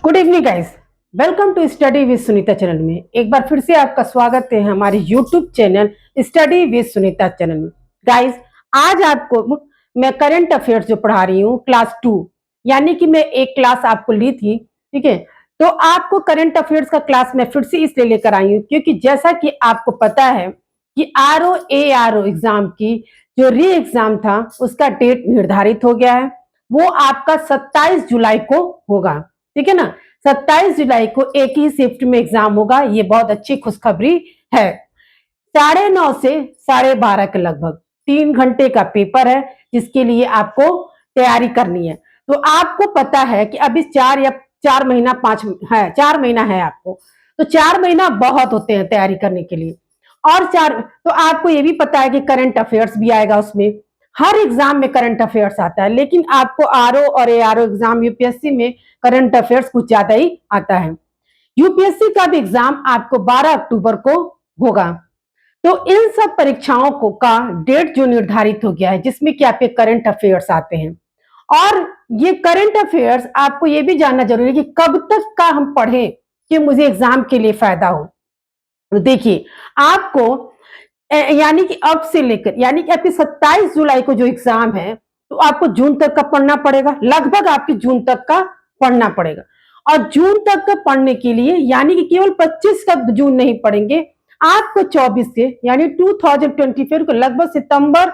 Good evening guys. Welcome to study with Sunita channel में एक बार फिर से आपका स्वागत है हमारे YouTube channel study with Sunita channel में। गाइस, आज आपको मैं करंट अफेयर्स जो पढ़ा रही हूँ क्लास 2, यानी कि मैं एक क्लास आपको ली थी, ठीक है। तो आपको करंट अफेयर्स का क्लास मैं फिर से इसलिए लेकर आई हूँ क्योंकि जैसा कि आपको पता है कि आर ओ एग्जाम की जो री एग्जाम था उसका डेट निर्धारित हो गया है। वो आपका 27 जुलाई को होगा, ठीक है ना। 27 जुलाई को एक ही शिफ्ट में एग्जाम होगा। ये बहुत अच्छी खुशखबरी है। 9:30 से 12:30 के लगभग 3 घंटे का पेपर है जिसके लिए आपको तैयारी करनी है। तो आपको पता है कि अभी 4 महीना 5 है, 4 महीना है आपको। तो 4 महीना बहुत होते हैं तैयारी करने के लिए। और तो आपको ये भी पता है कि करंट अफेयर्स भी आएगा उसमें। हर एग्जाम में करंट अफेयर्स आता है, लेकिन आपको आरओ और एआरओ एग्जाम यूपीएससी में करंट अफेयर्स कुछ ज्यादा ही आता है। यूपीएससी का भी एग्जाम आपको 12 अक्टूबर को होगा। तो इन सब परीक्षाओं को का डेट जो निर्धारित हो गया है जिसमें कि आपके करंट अफेयर्स आते हैं। और ये करंट अफेयर्स आपको ये भी जानना जरूरी है कि कब तक का हम पढ़ें कि मुझे एग्जाम के लिए फायदा हो। तो देखिए, आपको यानी कि अब से लेकर यानी कि आपकी 27 जुलाई को जो एग्जाम है तो आपको जून तक का पढ़ना पड़ेगा, लगभग आपके जून तक का पढ़ना पड़ेगा। और जून तक का पढ़ने के लिए यानी कि केवल 25 का जून नहीं पढ़ेंगे, आपको 24 से यानी 2024 को लगभग सितंबर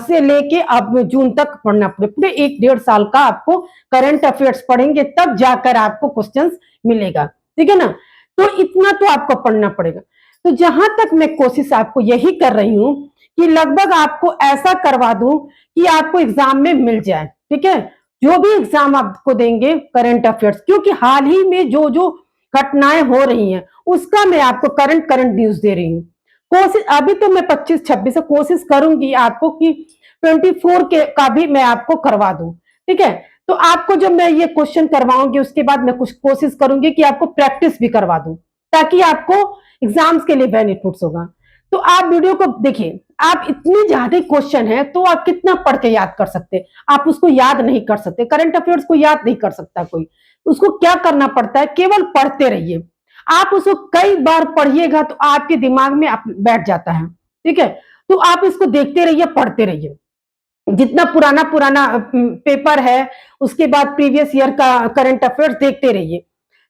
से लेके अब जून तक पढ़ना पड़ेगा। पूरे 1-1.5 साल का आपको करंट अफेयर्स पढ़ेंगे तब जाकर आपको क्वेश्चंस मिलेगा, ठीक है ना। तो इतना तो आपको पढ़ना पड़ेगा। तो जहां तक मैं कोशिश आपको यही कर रही हूं कि लगभग आपको ऐसा करवा दूं कि आपको एग्जाम में मिल जाए, ठीक है। जो भी एग्जाम आपको देंगे करंट अफेयर्स, क्योंकि हाल ही में जो जो घटनाएं हो रही हैं उसका मैं आपको करंट न्यूज दे रही हूँ। कोशिश अभी तो मैं 25-26 से कोशिश करूंगी आपको कि 24 के का भी मैं आपको करवा दूं, ठीक है। तो आपको जब मैं ये क्वेश्चन करवाऊंगी उसके बाद मैं कुछ कोशिश करूंगी कि आपको प्रैक्टिस भी करवा दूं ताकि आपको एग्जाम्स के लिए बेनिफिट्स होगा। तो आप वीडियो को देखिए। आप इतनी ज्यादा क्वेश्चन है तो आप कितना पढ़ के याद कर सकते, आप उसको याद नहीं कर सकते। करंट अफेयर्स को याद नहीं कर सकता कोई। उसको क्या करना पड़ता है, केवल पढ़ते रहिए। आप उसको कई बार पढ़िएगा तो आपके दिमाग में बैठ जाता है, ठीक है। तो आप इसको देखते रहिए, पढ़ते रहिए। जितना पुराना पुराना पेपर है उसके बाद प्रीवियस ईयर का करंट अफेयर्स देखते रहिए।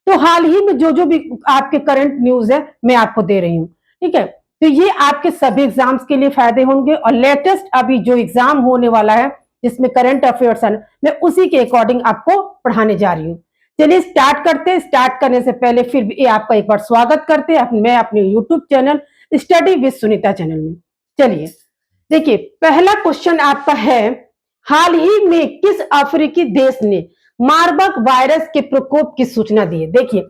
तो हाल ही में जो जो भी आपके करंट न्यूज है मैं आपको दे रही हूँ, ठीक है। तो ये आपके सभी एग्जाम्स के लिए फायदे होंगे। और लेटेस्ट अभी जो एग्जाम होने वाला है जिसमें करंट अफेयर्स है मैं उसी के अकॉर्डिंग आपको पढ़ाने जा रही हूँ। चलिए स्टार्ट करते हैं। स्टार्ट करने से पहले फिर भी आपका एक बार स्वागत करते हैं मैं अपने YouTube channel study with Sunita channel में। चलिए देखिए, पहला क्वेश्चन आपका है, हाल ही में किस अफ्रीकी देश ने मार्बर्ग वायरस के प्रकोप की सूचना दी है। देखिए,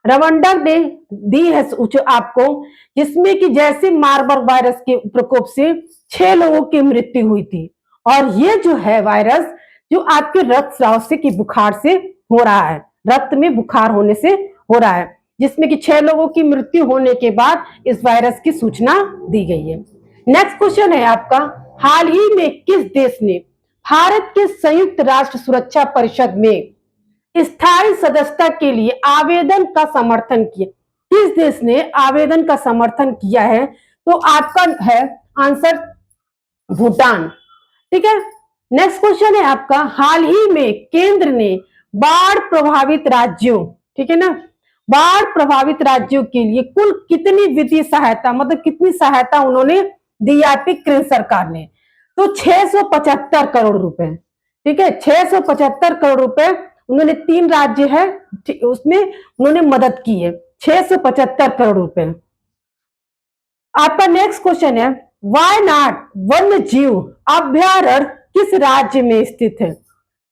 रवांडा ने दी है आपको, जिसमें कि जैसे मार्बर्ग वायरस के प्रकोप से 6 लोगों की मृत्यु हुई थी। और ये जो है वायरस जो आपके रक्त स्राव से की बुखार से हो रहा है, रक्त में बुखार होने से हो रहा है, जिसमें कि 6 लोगों की मृत्यु होने के बाद इस वायरस की सूचना दी गई है। नेक्स्ट क्वेश्चन है आपका, हाल ही में किस देश ने भारत के संयुक्त राष्ट्र सुरक्षा परिषद में स्थायी सदस्यता के लिए आवेदन का समर्थन किया। किस देश ने आवेदन का समर्थन किया है? तो आपका है आंसर भूटान, ठीक है। नेक्स्ट क्वेश्चन है आपका, हाल ही में केंद्र ने बाढ़ प्रभावित राज्यों, ठीक है ना, बाढ़ प्रभावित राज्यों के लिए कुल कितनी वित्तीय सहायता, मतलब कितनी सहायता उन्होंने दी आपकी केंद्र सरकार ने? तो 675 करोड़ रुपए, ठीक है। 675 करोड़ रुपए उन्होंने 3 राज्य है उसमें उन्होंने मदद की है, 675 करोड़ रुपए। आपका नेक्स्ट क्वेश्चन है, वायनाड वन्य जीव अभ्यारण्य किस राज्य में स्थित है?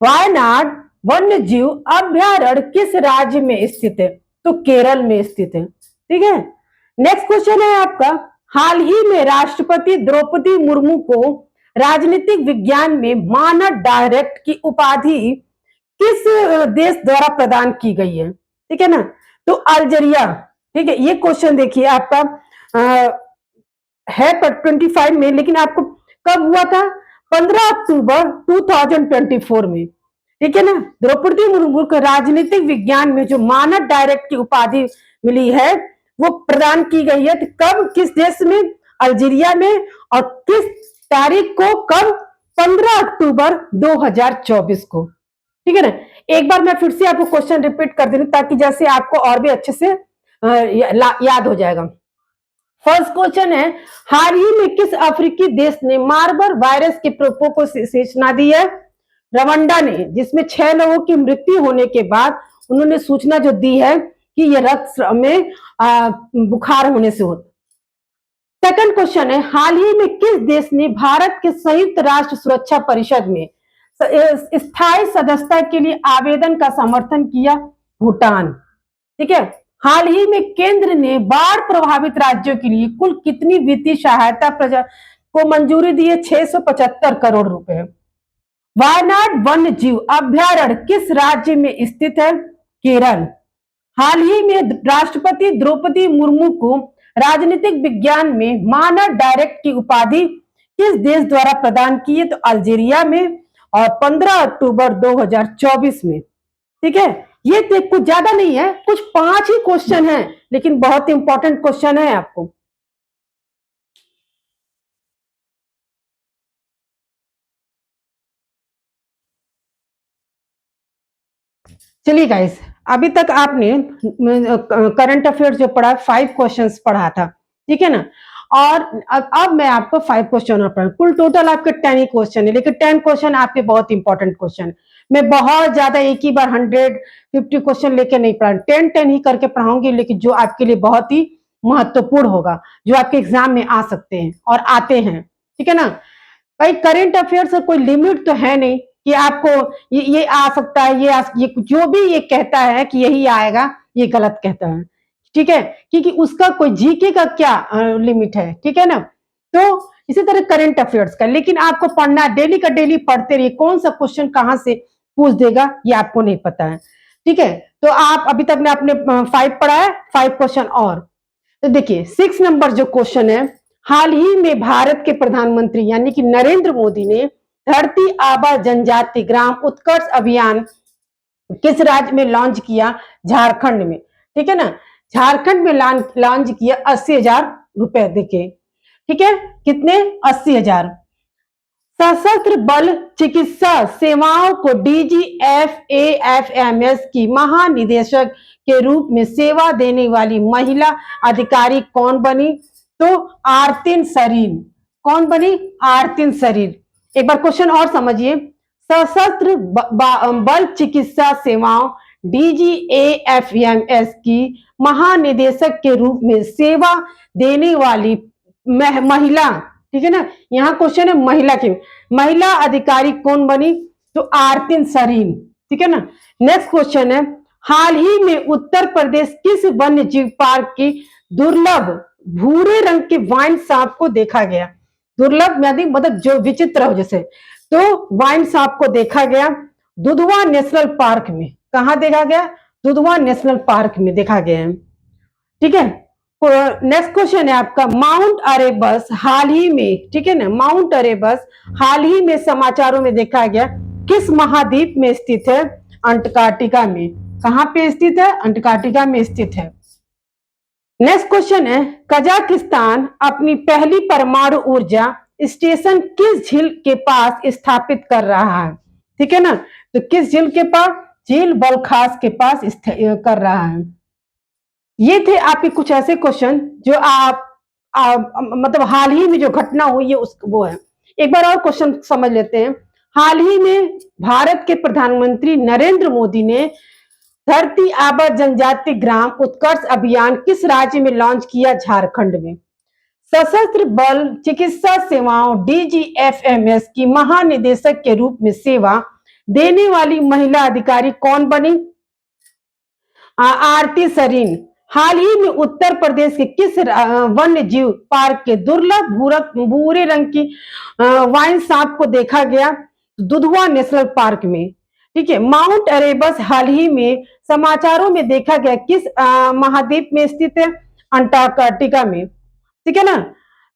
वायनाड वन्य जीव अभ्यारण्य किस राज्य में स्थित है? तो केरल में स्थित है, ठीक है। नेक्स्ट क्वेश्चन है आपका, हाल ही में राष्ट्रपति द्रौपदी मुर्मू को राजनीतिक विज्ञान में मानद डायरेक्ट की उपाधि किस देश द्वारा प्रदान की गई है? ठीक है ना, तो अल्जीरिया, ठीक है। ये क्वेश्चन देखिए आपका है पर 25 में, लेकिन आपको कब हुआ था? 15 अक्टूबर 2024 में। ठीक है ना। द्रौपदी मुर्मू को राजनीतिक विज्ञान में जो मानद डायरेक्ट की उपाधि मिली है वो प्रदान की गई है, तो कब, किस देश में? अल्जीरिया में। और किस तारीख को, कब? 15 अक्टूबर 2024 को। ठीक है ना। एक बार मैं फिर से आपको क्वेश्चन रिपीट कर दे रही हूँ ताकि जैसे आपको और भी अच्छे से याद हो जाएगा। फर्स्ट क्वेश्चन है, हाल ही में किस अफ्रीकी देश ने मार्बर्ग वायरस के प्रकोप को सूचना दी है? रवांडा ने, जिसमें 6 लोगों की मृत्यु होने के बाद उन्होंने सूचना जो दी है कि ये रक्त में बुखार होने से होता। सेकंड क्वेश्चन है, हाल ही में किस देश ने भारत के संयुक्त राष्ट्र सुरक्षा परिषद में स्थायी सदस्यता के लिए आवेदन का समर्थन किया? भूटान। ठीक है। हाल ही में केंद्र ने बाढ़ प्रभावित राज्यों के लिए कुल कितनी वित्तीय सहायता को मंजूरी दी है? 675 करोड़ रुपए। वायनाड वन्य जीव अभ्यारण्य किस राज्य में स्थित है? केरल। हाल ही में राष्ट्रपति द्रौपदी मुर्मू को राजनीतिक विज्ञान में मानद डायरेक्ट की उपाधि किस देश द्वारा प्रदान की है? तो अल्जीरिया में, और 15 अक्टूबर 2024 में। ठीक है। ये कुछ ज्यादा नहीं है, कुछ 5 ही क्वेश्चन है, लेकिन बहुत इंपॉर्टेंट क्वेश्चन है आपको। चलिए गाइस, अभी तक आपने करंट अफेयर्स जो पढ़ा 5 क्वेश्चंस पढ़ा था, ठीक है ना। और अब मैं आपको 5 क्वेश्चन और पढ़ा, कुल टोटल आपके 10 ही क्वेश्चन है, लेकिन 10 क्वेश्चन आपके बहुत इंपॉर्टेंट क्वेश्चन। मैं बहुत ज्यादा एक ही बार 150 क्वेश्चन लेके नहीं पढ़ा, 10-10 ही करके पढ़ाऊंगी, लेकिन जो आपके लिए बहुत ही महत्वपूर्ण होगा, जो आपके एग्जाम में आ सकते हैं और आते हैं। ठीक है ना। भाई करेंट अफेयर्स का कोई लिमिट तो है नहीं कि आपको ये आ सकता है, ये जो भी ये कहता है कि यही आएगा, ये गलत कहता है। ठीक है। क्योंकि उसका कोई जीके का क्या लिमिट है। ठीक है ना। तो इसी तरह करंट अफेयर्स का, लेकिन आपको पढ़ना, डेली का डेली पढ़ते रहिए, कौन सा क्वेश्चन कहां से पूछ देगा ये आपको नहीं पता है। ठीक है। तो आप अभी तक ने अपने 5 पढ़ा है, 5 क्वेश्चन और। तो देखिए 6 नंबर जो क्वेश्चन है, हाल ही में भारत के प्रधानमंत्री यानी कि नरेंद्र मोदी ने धरती आबा जनजाति ग्राम उत्कर्ष अभियान किस राज्य में लॉन्च किया? झारखंड में। ठीक है ना। झारखंड में लॉन्च किया, 80,000 रुपए देके। ठीक है। कितने? 80,000। सशस्त्र बल चिकित्सा सेवाओं को DGFAFMS की महानिदेशक के रूप में सेवा देने वाली महिला अधिकारी कौन बनी? तो आरतीन सरीन। कौन बनी? आरतीन सरीन। एक बार क्वेश्चन और समझिए, सशस्त्र बल चिकित्सा सेवाओं DGAFMS की महानिदेशक के रूप में सेवा देने वाली महिला, ठीक है ना, यहाँ क्वेश्चन है महिला की, महिला अधिकारी कौन बनी? तो आरतीन सरीन। ठीक है ना। नेक्स्ट क्वेश्चन है, हाल ही में उत्तर प्रदेश किस वन्य जीव पार्क की दुर्लभ भूरे रंग के वाइन सांप को देखा गया? दुर्लभ मतलब जो विचित्र हो जैसे, तो वाइन सांप को देखा गया दुधवा नेशनल पार्क में। कहा देखा गया? दुधवा नेशनल पार्क में देखा गया है। ठीक है। नेक्स्ट क्वेश्चन है आपका, माउंट अरेबस हाल ही में, ठीक है ना, माउंट अरेबस हाल ही में समाचारों में देखा गया किस महाद्वीप में स्थित है? अंटार्कटिका में। कहां पे स्थित है? अंटार्कटिका में स्थित है। नेक्स्ट क्वेश्चन है, कजाकिस्तान अपनी पहली परमाणु ऊर्जा स्टेशन किस झील के पास स्थापित कर रहा है? ठीक है ना। तो किस झील के पास? झील बलखास के पास कर रहा है। ये थे आपके कुछ ऐसे क्वेश्चन जो मतलब हाल ही में जो घटना हुई है उस वो है। एक बार और क्वेश्चन समझ लेते हैं। हाल ही में भारत के प्रधानमंत्री नरेंद्र मोदी ने धरती आबा जनजाति ग्राम उत्कर्ष अभियान किस राज्य में लॉन्च किया? झारखंड में। सशस्त्र बल चिकित्सा सेवाओं DGFMS की महानिदेशक के रूप में सेवा देने वाली महिला अधिकारी कौन बनी? आरती सरीन। हाल ही में उत्तर प्रदेश के किस वन्य जीव पार्क के दुर्लभ भूरे रंग की वाइन सांप को देखा गया? दुधवा नेशनल पार्क में। ठीक है। माउंट अरेबस हाल ही में समाचारों में देखा गया किस महाद्वीप में स्थित है? अंटार्कटिका में। ठीक है ना।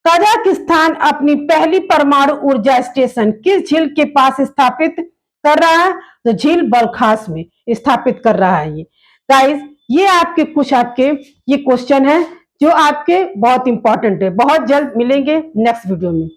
कजाकिस्तान अपनी पहली परमाणु ऊर्जा स्टेशन किस झील के पास स्थापित कर रहा है, तो झील बलखास में स्थापित कर रहा है ये। गाइस, ये आपके कुछ आपके ये क्वेश्चन है जो आपके बहुत इंपॉर्टेंट है। बहुत जल्द मिलेंगे नेक्स्ट वीडियो में।